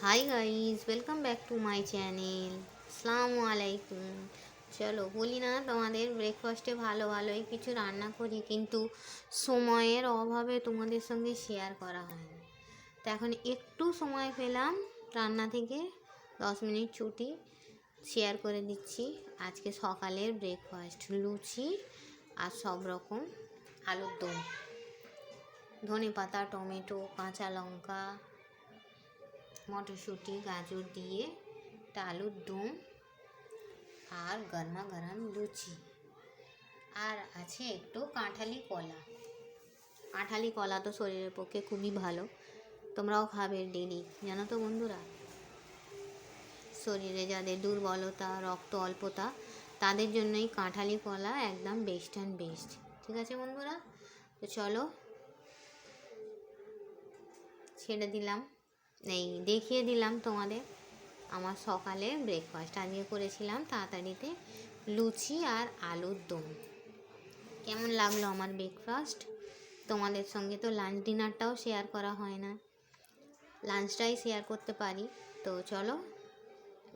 Hi guys, welcome back to my channel. আসসালামু আলাইকুম। চলো বলি না তোমাদের, ব্রেকফাস্টে ভালোই কিছু রান্না করি, কিন্তু সময়ের অভাবে তোমাদের সঙ্গে শেয়ার করা হয় না। তো এখন একটু সময় পেলাম রান্না থেকে, 10 মিনিট ছুটি, শেয়ার করে দিচ্ছি। আজকে সকালের ব্রেকফাস্ট লুচি আর সব রকম আলুর দম, ধনেপাতা, টমেটো, কাঁচা লঙ্কা, মটরশুঁটি, গাজর দিয়ে একটা আলুর দম আর গরমা গরম লুচি। আর আছে একটু কাঁঠালি কলা। কাঁঠালি কলা তো শরীরের পক্ষে খুবই ভালো, তোমরাও খাবে ডেলি, জানো তো বন্ধুরা। শরীরে যাদের দুর্বলতা, রক্ত অল্পতা, তাদের জন্যই কাঁঠালি কলা একদম বেস্ট অ্যান্ড বেস্ট। ঠিক আছে বন্ধুরা, তো চলো ছেড়ে দিলাম, দেখিয়ে দিলাম তোমাদের আমার সকালের ব্রেকফাস্ট। আজকে করেছিলাম তাড়াতাড়িতে লুচি আর আলুর দম। কেমন লাগলো আমার ব্রেকফাস্ট? তোমাদের সঙ্গে তো লাঞ্চ ডিনারটাও শেয়ার করা হয় না, লাঞ্চটাই শেয়ার করতে পারি। তো চলো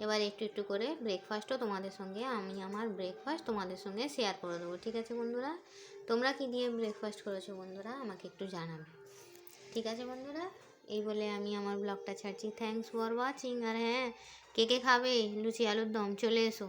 এবার একটু একটু করে ব্রেকফাস্টও তোমাদের সঙ্গে, আমি আমার ব্রেকফাস্ট তোমাদের সঙ্গে শেয়ার করে দেবো। ঠিক আছে বন্ধুরা, তোমরা কি দিয়ে ব্রেকফাস্ট করেছো বন্ধুরা, আমাকে একটু জানাবে। ঠিক আছে বন্ধুরা, এই বলে আমি আমার ব্লগটা ছাড়ছি। Thanks for watching. আর হ্যাঁ, কে কে খাবে লুচি আলুর দম, চলে এসো।